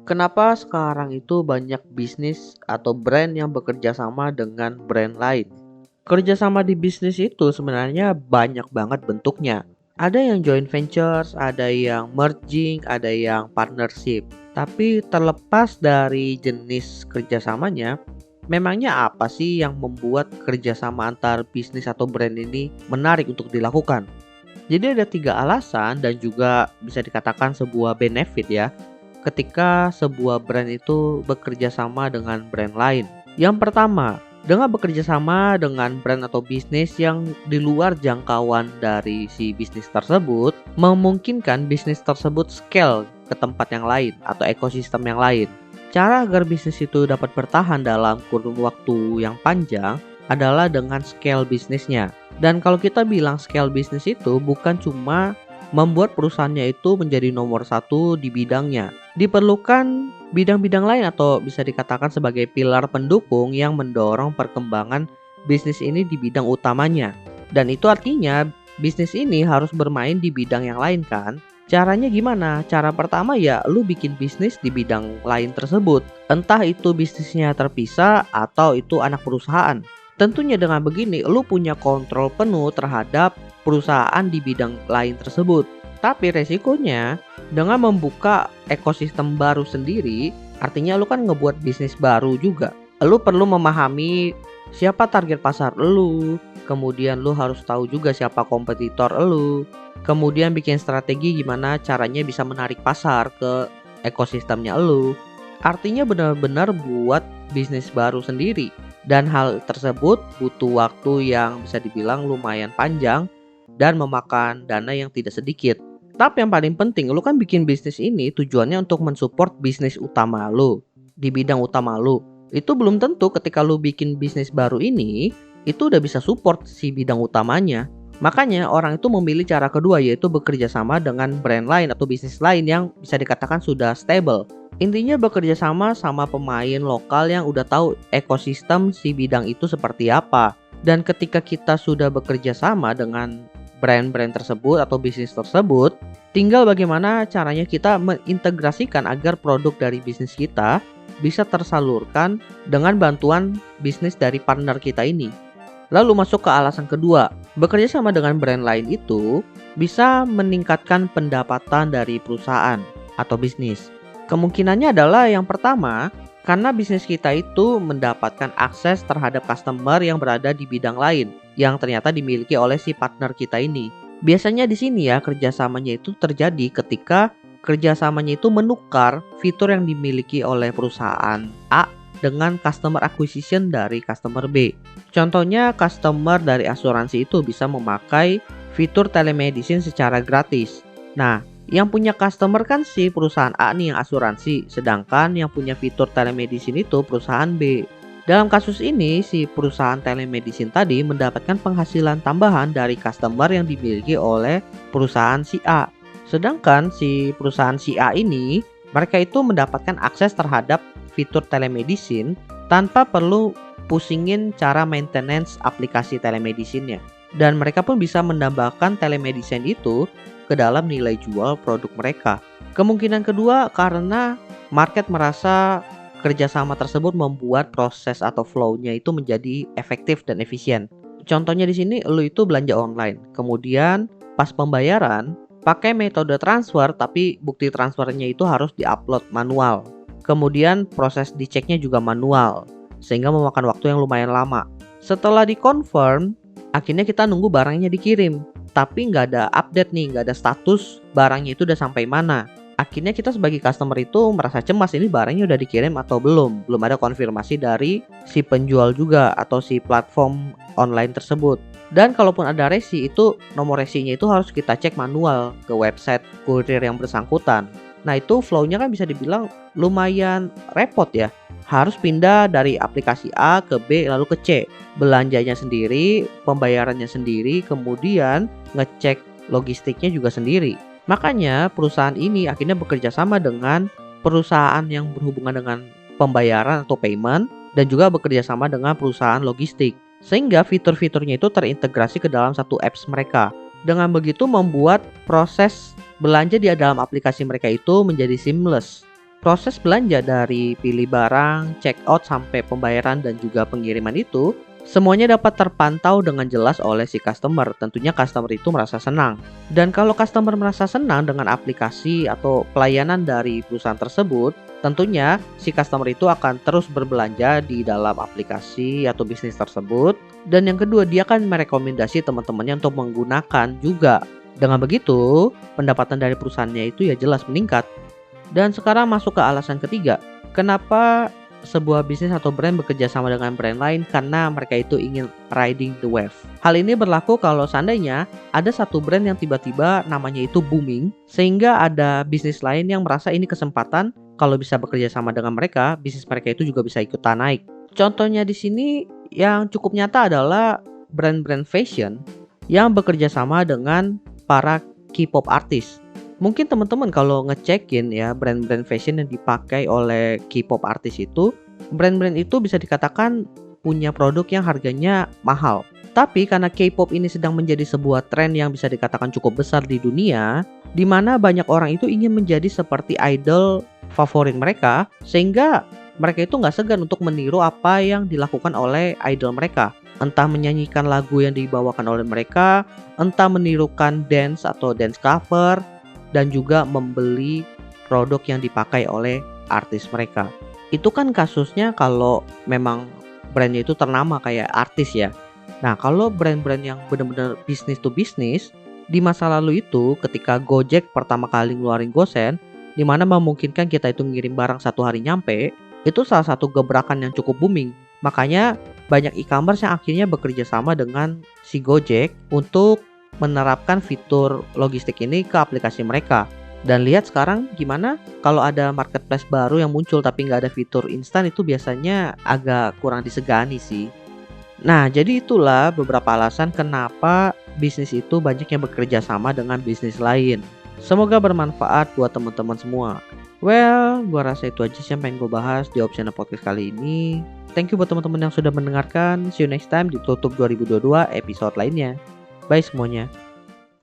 Kenapa sekarang itu banyak bisnis atau brand yang bekerja sama dengan brand lain? Kerjasama di bisnis itu sebenarnya banyak banget bentuknya. Ada yang joint ventures, ada yang merging, ada yang partnership. Tapi terlepas dari jenis kerjasamanya, memangnya apa sih yang membuat kerjasama antar bisnis atau brand ini menarik untuk dilakukan? Jadi ada 3 alasan dan juga bisa dikatakan sebuah benefit ya ketika sebuah brand itu bekerja sama dengan brand lain. Yang pertama, dengan bekerja sama dengan brand atau bisnis yang di luar jangkauan dari si bisnis tersebut, memungkinkan bisnis tersebut scale ke tempat yang lain atau ekosistem yang lain. Cara agar bisnis itu dapat bertahan dalam kurun waktu yang panjang adalah dengan scale bisnisnya. Dan kalau kita bilang scale bisnis itu bukan cuma membuat perusahaannya itu menjadi nomor satu di bidangnya. Diperlukan bidang-bidang lain atau bisa dikatakan sebagai pilar pendukung yang mendorong perkembangan bisnis ini di bidang utamanya. Dan itu artinya bisnis ini harus bermain di bidang yang lain kan? Caranya gimana? Cara pertama ya lu bikin bisnis di bidang lain tersebut. Entah itu bisnisnya terpisah atau itu anak perusahaan. Tentunya dengan begini lu punya kontrol penuh terhadap perusahaan di bidang lain tersebut. Tapi resikonya dengan membuka ekosistem baru sendiri, artinya lu kan ngebuat bisnis baru juga. Lu perlu memahami siapa target pasar lu, kemudian lu harus tahu juga siapa kompetitor lu, kemudian bikin strategi gimana caranya bisa menarik pasar ke ekosistemnya lu. Artinya benar-benar buat bisnis baru sendiri. Dan hal tersebut butuh waktu yang bisa dibilang lumayan panjang dan memakan dana yang tidak sedikit. Tapi yang paling penting, lu kan bikin bisnis ini tujuannya untuk mensupport bisnis utama lu di bidang utama lu. Itu belum tentu ketika lu bikin bisnis baru ini itu udah bisa support si bidang utamanya. Makanya orang itu memilih cara kedua, yaitu bekerja sama dengan brand lain atau bisnis lain yang bisa dikatakan sudah stable. Intinya bekerja sama pemain lokal yang udah tahu ekosistem si bidang itu seperti apa. Dan ketika kita sudah bekerja sama dengan brand-brand tersebut atau bisnis tersebut, tinggal bagaimana caranya kita mengintegrasikan agar produk dari bisnis kita bisa tersalurkan dengan bantuan bisnis dari partner kita ini. Lalu masuk ke alasan kedua, bekerja sama dengan brand lain itu bisa meningkatkan pendapatan dari perusahaan atau bisnis. Kemungkinannya adalah yang pertama, karena bisnis kita itu mendapatkan akses terhadap customer yang berada di bidang lain yang ternyata dimiliki oleh si partner kita ini. Biasanya di sini ya kerjasamanya itu terjadi ketika kerjasamanya itu menukar fitur yang dimiliki oleh perusahaan A dengan customer acquisition dari customer B. Contohnya customer dari asuransi itu bisa memakai fitur telemedicine secara gratis. Nah, yang punya customer kan si perusahaan A nih yang asuransi, sedangkan yang punya fitur telemedicine itu perusahaan B. Dalam kasus ini, si perusahaan telemedicine tadi mendapatkan penghasilan tambahan dari customer yang dimiliki oleh perusahaan si A. Sedangkan si perusahaan si A ini, mereka itu mendapatkan akses terhadap fitur telemedicine tanpa perlu pusingin cara maintenance aplikasi telemedicine-nya. Dan mereka pun bisa menambahkan telemedicine itu ke dalam nilai jual produk mereka. Kemungkinan kedua karena market merasa kerjasama tersebut membuat proses atau flow-nya itu menjadi efektif dan efisien. Contohnya di sini lu itu belanja online, kemudian pas pembayaran pakai metode transfer tapi bukti transfernya itu harus diupload manual. Kemudian proses diceknya juga manual sehingga memakan waktu yang lumayan lama. Setelah dikonfirm, akhirnya kita nunggu barangnya dikirim. Tapi nggak ada update nih, nggak ada status barangnya itu udah sampai mana. Akhirnya kita sebagai customer itu merasa cemas, ini barangnya udah dikirim atau belum. Belum ada konfirmasi dari si penjual juga atau si platform online tersebut. Dan kalaupun ada resi, itu nomor resinya itu harus kita cek manual ke website kurir yang bersangkutan. Nah itu flow-nya kan bisa dibilang lumayan repot ya. Harus pindah dari aplikasi A ke B lalu ke C. Belanjanya sendiri, pembayarannya sendiri, kemudian ngecek logistiknya juga sendiri. Makanya perusahaan ini akhirnya bekerja sama dengan perusahaan yang berhubungan dengan pembayaran atau payment dan juga bekerja sama dengan perusahaan logistik. Sehingga fitur-fiturnya itu terintegrasi ke dalam satu apps mereka. Dengan begitu membuat proses belanja di dalam aplikasi mereka itu menjadi seamless. Proses belanja dari pilih barang, check out sampai pembayaran dan juga pengiriman itu semuanya dapat terpantau dengan jelas oleh si customer. Tentunya customer itu merasa senang. Dan kalau customer merasa senang dengan aplikasi atau pelayanan dari perusahaan tersebut, tentunya si customer itu akan terus berbelanja di dalam aplikasi atau bisnis tersebut. Dan yang kedua, dia akan merekomendasi teman-temannya untuk menggunakan juga. Dengan begitu, pendapatan dari perusahaannya itu ya jelas meningkat. Dan sekarang masuk ke alasan ketiga. Kenapa sebuah bisnis atau brand bekerja sama dengan brand lain? Karena mereka itu ingin riding the wave. Hal ini berlaku kalau seandainya ada satu brand yang tiba-tiba namanya itu booming, sehingga ada bisnis lain yang merasa ini kesempatan kalau bisa bekerja sama dengan mereka, bisnis mereka itu juga bisa ikutan naik. Contohnya di sini yang cukup nyata adalah brand-brand fashion yang bekerja sama dengan para K-pop artis. Mungkin teman-teman kalau ngecekin ya brand-brand fashion yang dipakai oleh K-pop artis itu, brand-brand itu bisa dikatakan punya produk yang harganya mahal. Tapi karena K-pop ini sedang menjadi sebuah tren yang bisa dikatakan cukup besar di dunia, di mana banyak orang itu ingin menjadi seperti idol favorit mereka, sehingga mereka itu nggak segan untuk meniru apa yang dilakukan oleh idol mereka. Entah menyanyikan lagu yang dibawakan oleh mereka, entah menirukan dance atau dance cover, dan juga membeli produk yang dipakai oleh artis mereka. Itu kan kasusnya kalau memang brandnya itu ternama kayak artis ya. Nah, kalau brand-brand yang benar-benar bisnis to bisnis, di masa lalu itu ketika Gojek pertama kali ngeluarin GoSend, di mana memungkinkan kita itu ngirim barang 1 hari nyampe, itu salah satu gebrakan yang cukup booming. Makanya banyak e-commerce yang akhirnya bekerja sama dengan si Gojek untuk menerapkan fitur logistik ini ke aplikasi mereka. Dan lihat sekarang gimana kalau ada marketplace baru yang muncul tapi nggak ada fitur instan, itu biasanya agak kurang disegani sih. Nah, jadi itulah beberapa alasan kenapa bisnis itu banyak yang bekerja sama dengan bisnis lain. Semoga bermanfaat buat teman-teman semua. Well, gua rasa itu aja sih yang pengen gue bahas di Optional Podcast kali ini. Thank you buat teman-teman yang sudah mendengarkan. See you next time di Tutup 2022 episode lainnya. Bye semuanya.